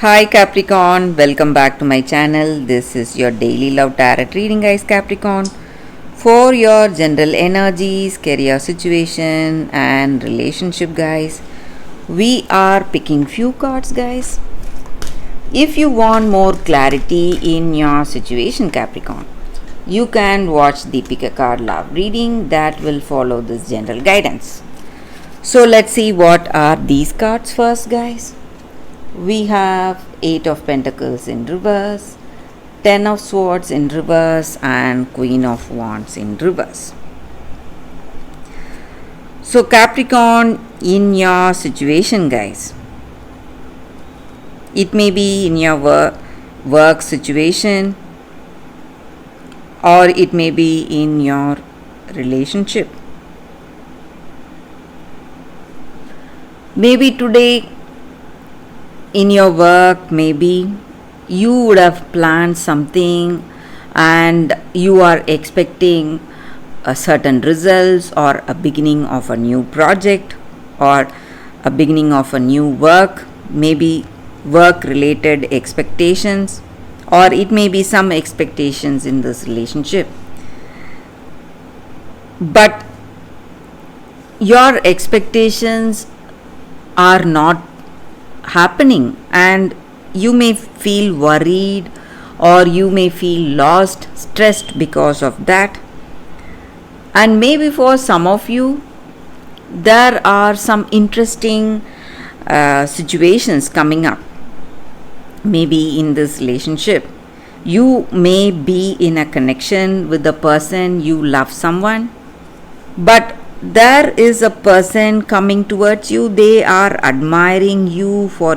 Hi Capricorn, welcome back to my channel. This is your daily love tarot reading, guys. Capricorn, for your general energies, career situation, and relationship, guys. We are picking few cards, guys. If you want more clarity in your situation, Capricorn, you can watch the pick a card love reading that will follow this general guidance. So let's see what are these cards first, guys. We have 8 of Pentacles in reverse, 10 of Swords in reverse, and Queen of Wands in reverse. So Capricorn, in your situation, guys, it may be in your work situation, or it may be in your relationship. Maybe today in your work, maybe you would have planned something and you are expecting a certain results or a beginning of a new project or a beginning of a new work, maybe work related expectations, or it may be some expectations in this relationship. But your expectations are not happening and you may feel worried or you may feel lost, stressed because of that. And maybe for some of you there are some interesting situations coming up. Maybe in this relationship you may be in a connection with the person, you love someone, but there is a person coming towards you. They are admiring you for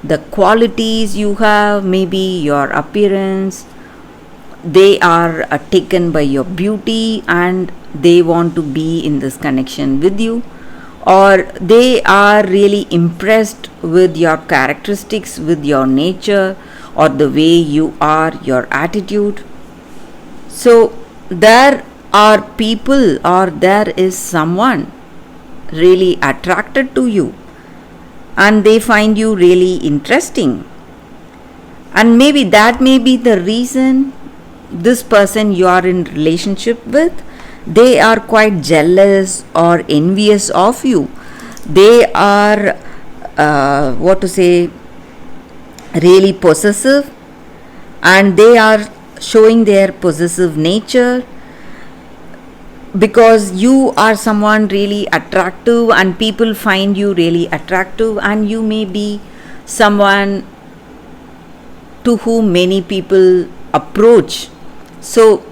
the qualities you have, maybe your appearance. They are taken by your beauty and they want to be in this connection with you, or they are really impressed with your characteristics, with your nature, or the way you are, your attitude. So there are people, or there is someone really attracted to you and they find you really interesting, and maybe that may be the reason this person you are in relationship with, they are quite jealous or envious of you. They are really possessive, and they are showing their possessive nature because you are someone really attractive and people find you really attractive, and you may be someone to whom many people approach. So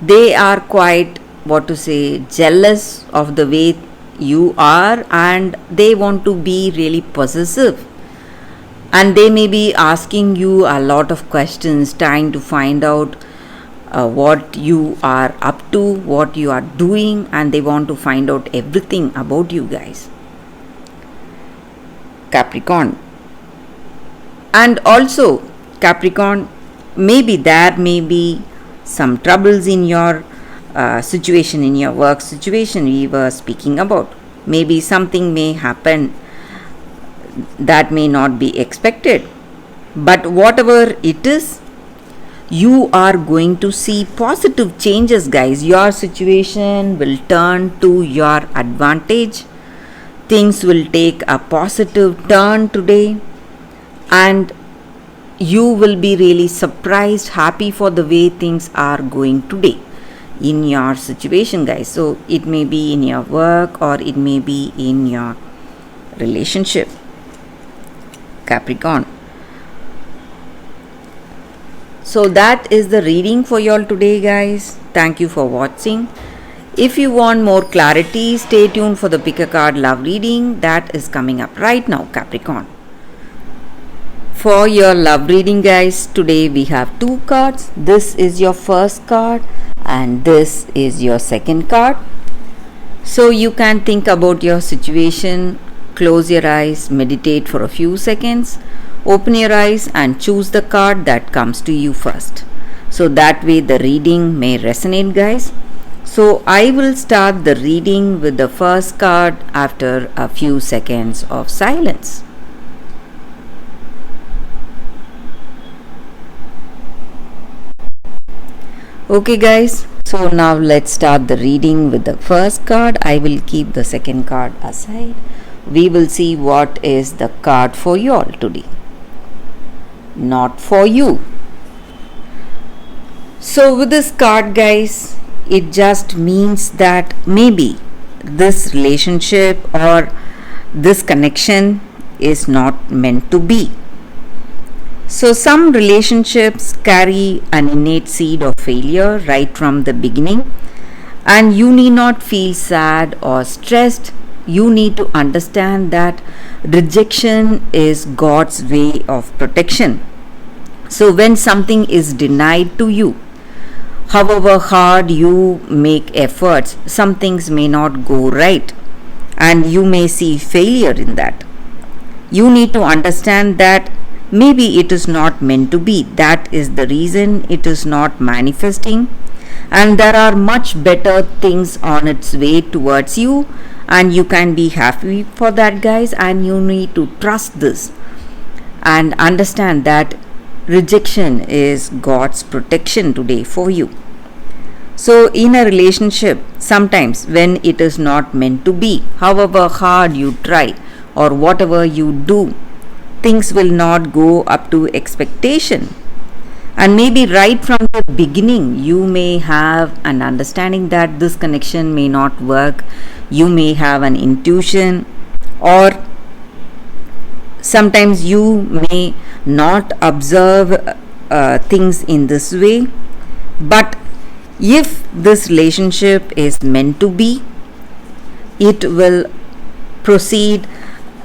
they are quite jealous of the way you are, and they want to be really possessive, and they may be asking you a lot of questions, trying to find out what you are up to, what you are doing, and they want to find out everything about you, guys. Capricorn. And also Capricorn, maybe there may be some troubles in your situation, in your work situation we were speaking about. Maybe something may happen that may not be expected, but whatever it is, you are going to see positive changes, guys. Your situation will turn to your advantage. Things will take a positive turn today, and you will be really surprised, happy for the way things are going today in your situation, guys. So it may be in your work or it may be in your relationship, Capricorn. So that is the reading for y'all today, guys. Thank you for watching. If you want more clarity, stay tuned for the pick a card love reading that is coming up right now, Capricorn. For your love reading, guys, today we have 2 cards. This is your first card and this is your second card. So you can think about your situation, close your eyes, meditate for a few seconds. Open your eyes and choose the card that comes to you first. So that way the reading may resonate, guys. So I will start the reading with the first card after a few seconds of silence. Okay, guys, so now let's start the reading with the first card. I will keep the second card aside. We will see what is the card for you all today, not for you. So, with this card, guys, it just means that maybe this relationship or this connection is not meant to be. So, some relationships carry an innate seed of failure right from the beginning, and you need not feel sad or stressed. You need to understand that rejection is God's way of protection. So, when something is denied to you, however hard you make efforts, some things may not go right, and you may see failure in that. You need to understand that maybe it is not meant to be. That is the reason it is not manifesting, and there are much better things on its way towards you, and you can be happy for that, guys. And you need to trust this and understand that rejection is God's protection today for you. So, in a relationship, sometimes when it is not meant to be, however hard you try or whatever you do, things will not go up to expectation. And maybe right from the beginning, you may have an understanding that this connection may not work. You may have an intuition, or sometimes you may not observe things in this way. But if this relationship is meant to be, it will proceed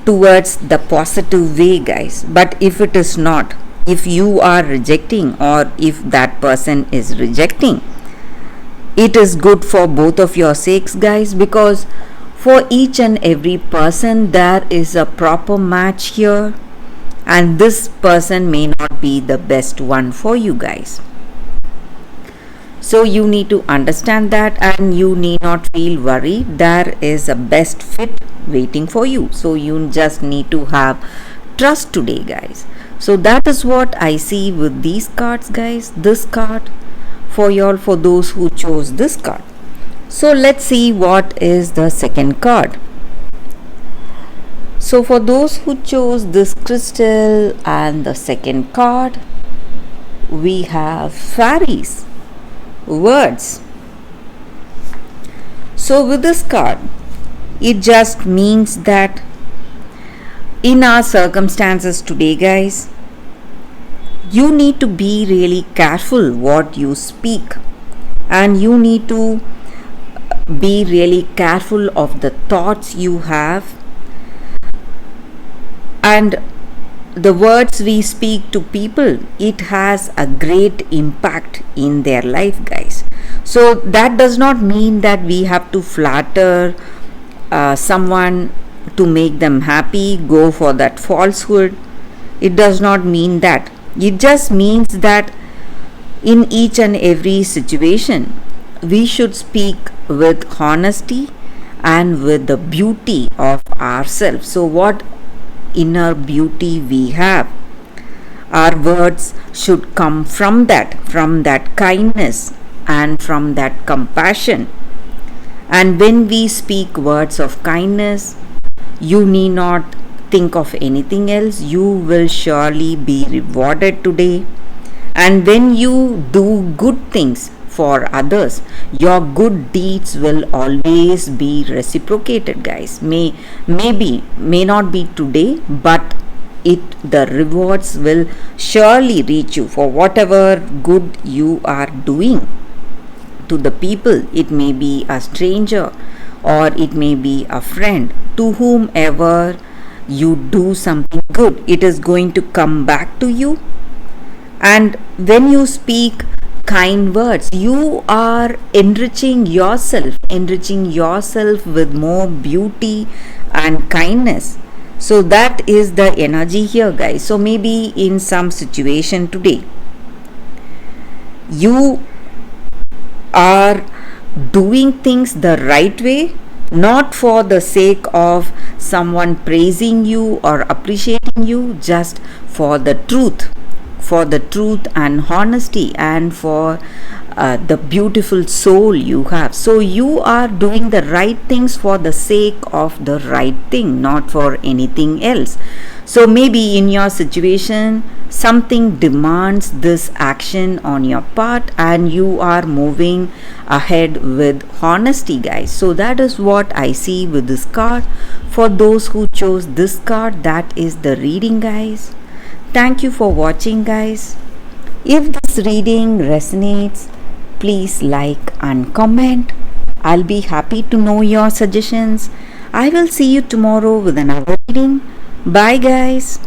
towards the positive way, guys. But if it is not, if you are rejecting or if that person is rejecting, it is good for both of your sakes, guys, because for each and every person there is a proper match here, and this person may not be the best one for you, guys. So you need to understand that, and you need not feel worried. There is a best fit waiting for you. So you just need to have trust today, guys. So that is what I see with these cards, guys. This card for y'all, for those who chose this card. So let's see what is the second card. So for those who chose this crystal and the second card, we have fairies, words. So with this card, it just means that in our circumstances today, guys, you need to be really careful what you speak, and you need to be really careful of the thoughts you have and the words we speak to people. It has a great impact in their life, guys. So that does not mean that we have to flatter someone to make them happy, go for that falsehood. It does not mean that. It just means that in each and every situation, we should speak with honesty and with the beauty of ourselves. So what inner beauty we have, our words should come from that kindness and from that compassion. And when we speak words of kindness, you need not think of anything else. You will surely be rewarded today. And when you do good things for others, your good deeds will always be reciprocated, guys. May not be today, but the rewards will surely reach you for whatever good you are doing to the people. It may be a stranger or it may be a friend. To whomever you do something good, it is going to come back to you. And when you speak kind words, you are enriching yourself with more beauty and kindness. So that is the energy here, guys. So maybe in some situation today, you are doing things the right way, not for the sake of someone praising you or appreciating you, just for the truth and honesty, and for the beautiful soul you have. So you are doing the right things for the sake of the right thing, not for anything else. So maybe in your situation, something demands this action on your part, and you are moving ahead with honesty, guys. So that is what I see with this card. For those who chose this card, that is the reading, guys. Thank you for watching, guys. If this reading resonates, please like and comment. I'll be happy to know your suggestions. I will see you tomorrow with another reading. Bye, guys.